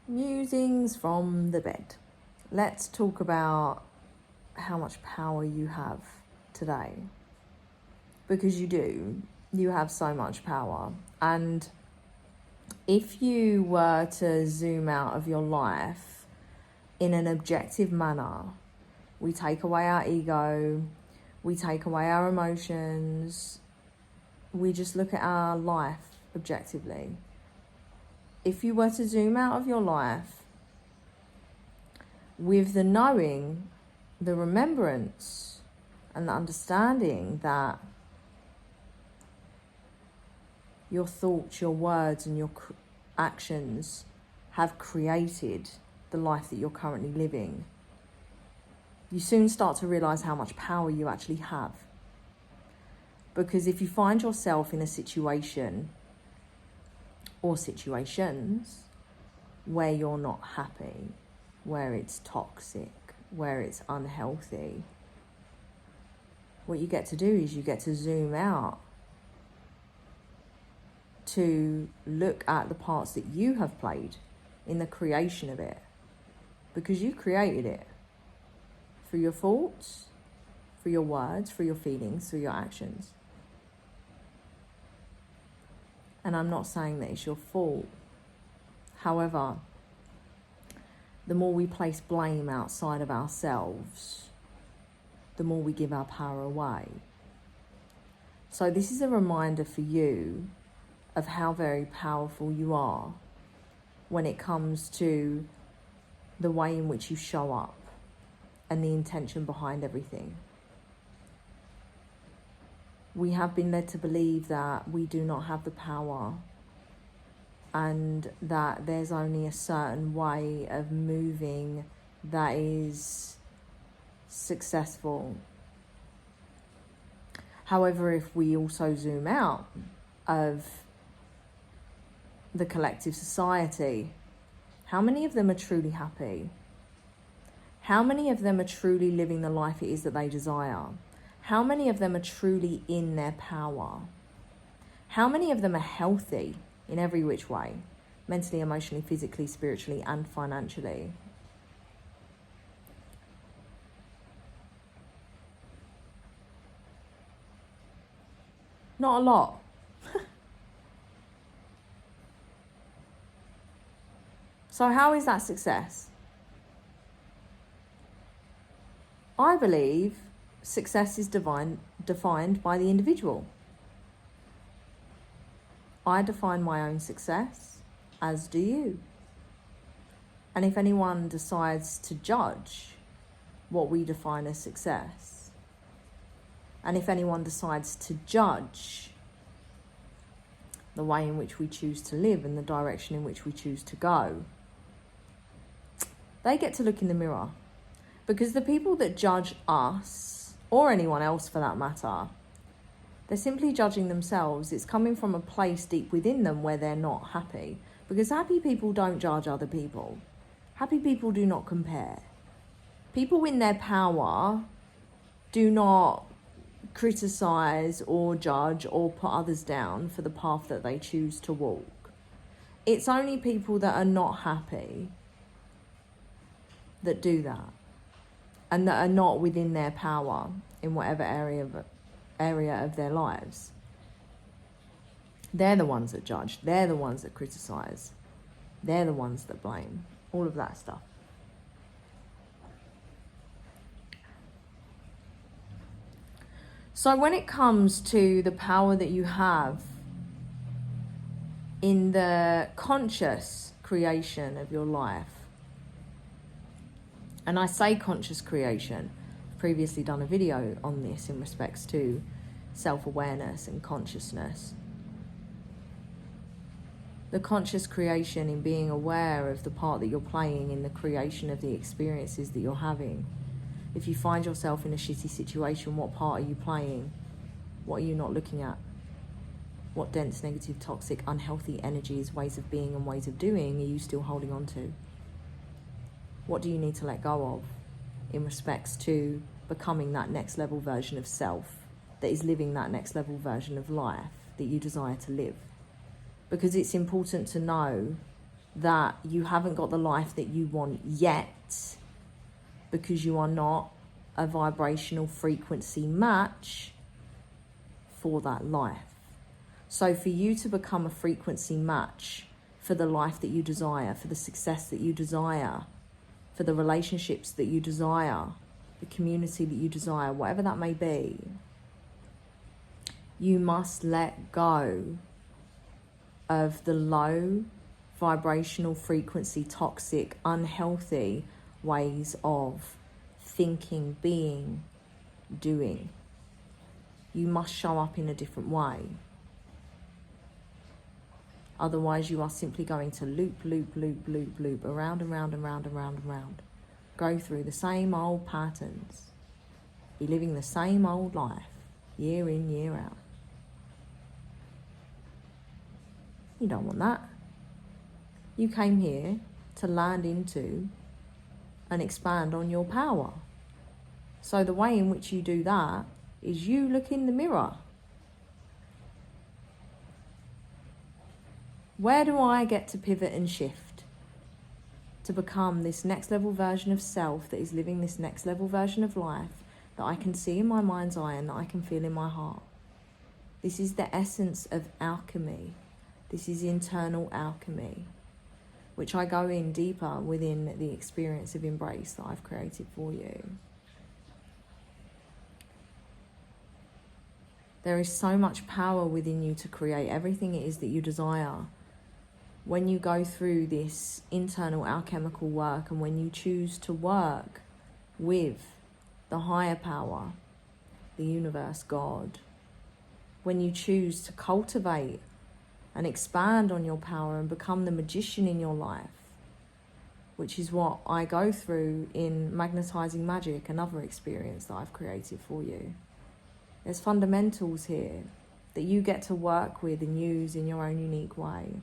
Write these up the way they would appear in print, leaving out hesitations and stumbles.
Musings from the bed. Let's talk about how much power you have today. Because you do. You have so much power. And if you were to zoom out of your life in an objective manner, we take away our ego, we take away our emotions, we just look at our life objectively. If you were to zoom out of your life with the knowing, the remembrance, and the understanding that your thoughts, your words, and your actions have created the life that you're currently living, you soon start to realize how much power you actually have. Because if you find yourself in a situation or situations where you're not happy, where it's toxic, where it's unhealthy, what you get to do is you get to zoom out to look at the parts that you have played in the creation of it, because you created it through your thoughts, through your words, through your feelings, through your actions. And I'm not saying that it's your fault. However, the more we place blame outside of ourselves, the more we give our power away. So this is a reminder for you of how very powerful you are when it comes to the way in which you show up and the intention behind everything. We have been led to believe that we do not have the power and that there's only a certain way of moving that is successful. However, if we also zoom out of the collective society, how many of them are truly happy? How many of them are truly living the life it is that they desire? How many of them are truly in their power? How many of them are healthy in every which way? Mentally, emotionally, physically, spiritually, and financially. Not a lot. So how is that success? I believe success is defined by the individual. I define my own success, as do you. And if anyone decides to judge what we define as success, and if anyone decides to judge the way in which we choose to live and the direction in which we choose to go, they get to look in the mirror. Because the people that judge us, or anyone else for that matter, they're simply judging themselves. It's coming from a place deep within them where they're not happy. Because happy people don't judge other people. Happy people do not compare. People in their power do not criticize or judge or put others down for the path that they choose to walk. It's only people that are not happy that do that, and that are not within their power in whatever area of their lives. They're the ones that judge. They're the ones that criticize. They're the ones that blame. All of that stuff. So when it comes to the power that you have in the conscious creation of your life, and I say conscious creation, I've previously done a video on this in respects to self-awareness and consciousness. The conscious creation in being aware of the part that you're playing in the creation of the experiences that you're having. If you find yourself in a shitty situation, what part are you playing? What are you not looking at? What dense, negative, toxic, unhealthy energies, ways of being and ways of doing are you still holding on to? What do you need to let go of in respects to becoming that next level version of self that is living that next level version of life that you desire to live? Because it's important to know that you haven't got the life that you want yet because you are not a vibrational frequency match for that life. So for you to become a frequency match for the life that you desire, for the success that you desire, for the relationships that you desire, the community that you desire, whatever that may be, you must let go of the low vibrational frequency, toxic, unhealthy ways of thinking, being, doing. You must show up in a different way. Otherwise, you are simply going to loop, around and round and round and round and round. Go through the same old patterns. Be living the same old life, year in, year out. You don't want that. You came here to land into and expand on your power. So the way in which you do that is you look in the mirror. Where do I get to pivot and shift to become this next level version of self that is living this next level version of life that I can see in my mind's eye and that I can feel in my heart? This is the essence of alchemy. This is internal alchemy, which I go in deeper within the experience of embrace that I've created for you. There is so much power within you to create everything it is that you desire. When you go through this internal alchemical work and when you choose to work with the higher power, the universe, God, when you choose to cultivate and expand on your power and become the magician in your life, which is what I go through in Magnetizing Magic, another experience that I've created for you. There's fundamentals here that you get to work with and use in your own unique way.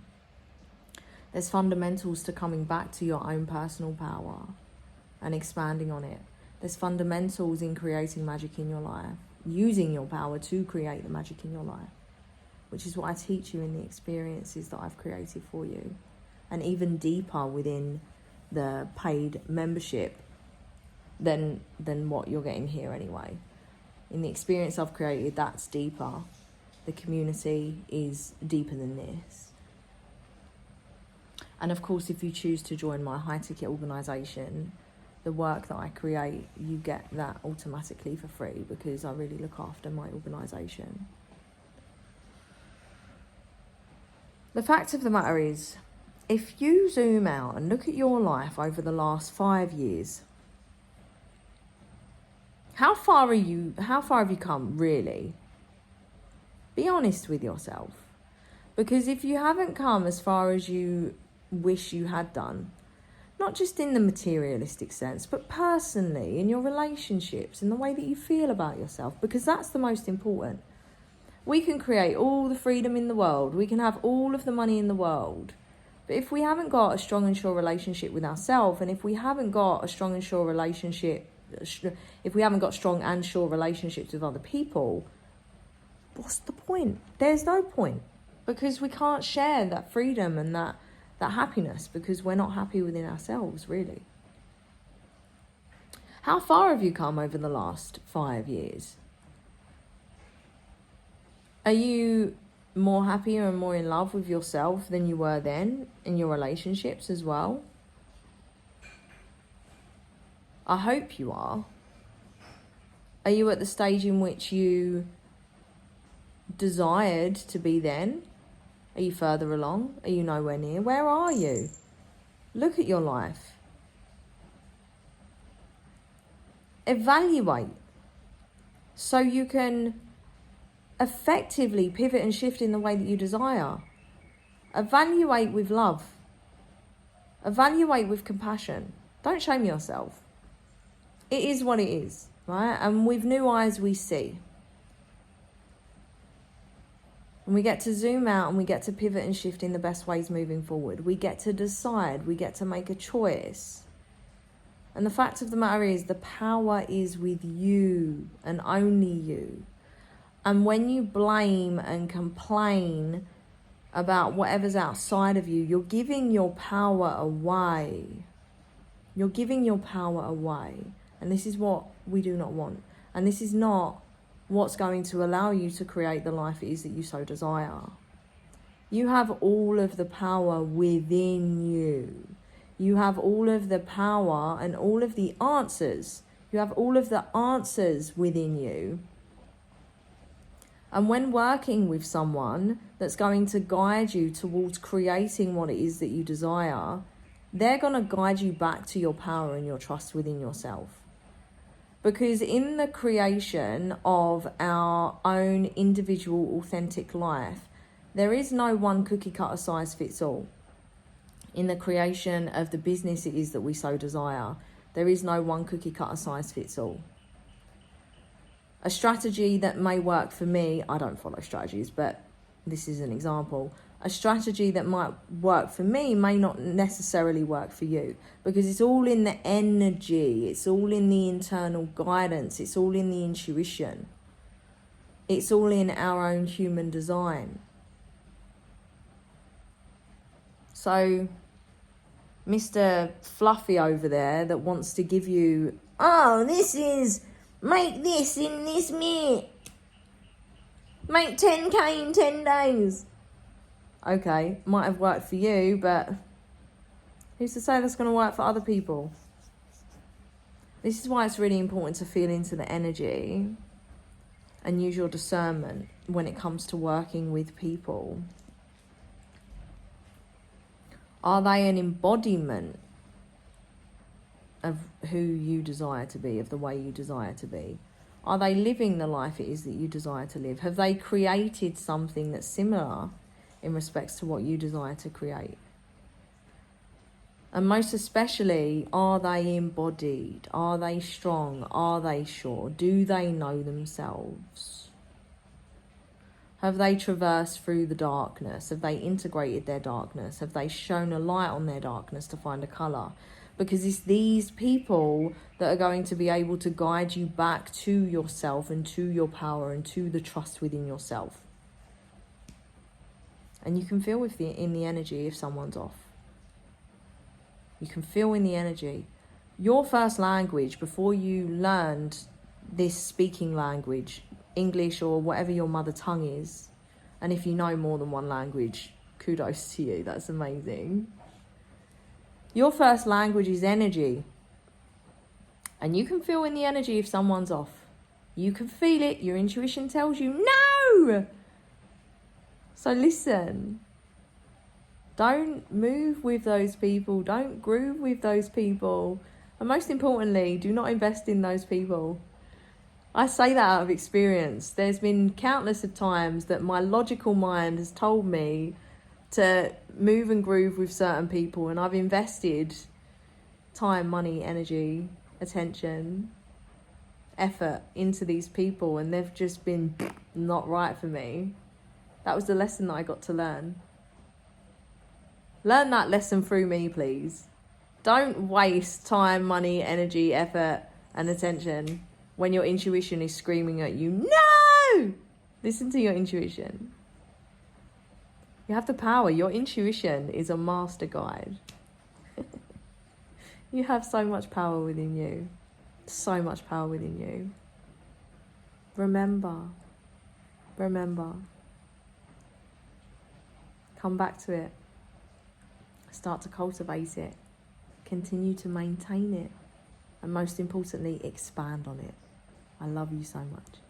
There's fundamentals to coming back to your own personal power and expanding on it. There's fundamentals in creating magic in your life, using your power to create the magic in your life, which is what I teach you in the experiences that I've created for you. And even deeper within the paid membership than what you're getting here anyway. In the experience I've created, that's deeper. The community is deeper than this. And of course, if you choose to join my high-ticket organisation, the work that I create, you get that automatically for free because I really look after my organisation. The fact of the matter is, if you zoom out and look at your life over the last 5 years, how far have you come, really? Be honest with yourself. Because if you haven't come as far as you wish you had done, not just in the materialistic sense, but personally, in your relationships, in the way that you feel about yourself, because that's the most important. We can create all the freedom in the world, we can have all of the money in the world, but if we haven't got a strong and sure relationship with ourselves, and if we haven't got a strong and sure relationship, if we haven't got strong and sure relationships with other people, what's the point? There's no point, because we can't share that freedom and that happiness because we're not happy within ourselves, really. How far have you come over the last 5 years? Are you more happier and more in love with yourself than you were then in your relationships as well? I hope you are. Are you at the stage in which you desired to be then? Are you further along? Are you nowhere near? Where are you? Look at your life. Evaluate so you can effectively pivot and shift in the way that you desire. Evaluate with love. Evaluate with compassion. Don't shame yourself. It is what it is, right? And with new eyes we see. And we get to zoom out and we get to pivot and shift in the best ways moving forward. We get to decide, we get to make a choice. And the fact of the matter is, the power is with you and only you. And when you blame and complain about whatever's outside of you, you're giving your power away. You're giving your power away. And this is what we do not want. And this is not what's going to allow you to create the life it is that you so desire. You have all of the power within you. You have all of the power and all of the answers. You have all of the answers within you. And when working with someone that's going to guide you towards creating what it is that you desire, they're going to guide you back to your power and your trust within yourself. Because in the creation of our own individual authentic life, there is no one cookie cutter size fits all. In the creation of the business it is that we so desire, there is no one cookie cutter size fits all. A strategy that may work for me, I don't follow strategies, but this is an example. A strategy that might work for me may not necessarily work for you, because it's all in the energy, it's all in the internal guidance, it's all in the intuition. It's all in our own human design. So, Mr. Fluffy over there that wants to give you, oh, this is, make this in this minute. Make 10k in 10 days. Okay, might have worked for you, but who's to say that's going to work for other people? This is why it's really important to feel into the energy and use your discernment when it comes to working with people. Are they an embodiment of who you desire to be, of the way you desire to be? Are they living the life it is that you desire to live? Have they created something that's similar in respects to what you desire to create? And most especially, are they embodied? Are they strong? Are they sure? Do they know themselves? Have they traversed through the darkness? Have they integrated their darkness? Have they shone a light on their darkness to find a colour? Because it's these people that are going to be able to guide you back to yourself and to your power and to the trust within yourself. And you can feel in the energy if someone's off. You can feel in the energy. Your first language, before you learned this speaking language, English or whatever your mother tongue is, and if you know more than one language, kudos to you, that's amazing. Your first language is energy. And you can feel in the energy if someone's off. You can feel it, your intuition tells you, no! So listen. Don't move with those people. Don't groove with those people. And most importantly, do not invest in those people. I say that out of experience. There's been countless of times that my logical mind has told me to move and groove with certain people, and I've invested time, money, energy, attention, effort into these people, and they've just been not right for me. That was the lesson that I got to learn. Learn that lesson through me, please. Don't waste time, money, energy, effort, and attention when your intuition is screaming at you, no! Listen to your intuition. You have the power. Your intuition is a master guide. You have so much power within you. So much power within you. Remember. Come back to it. Start to cultivate it. Continue to maintain it. And most importantly, expand on it. I love you so much.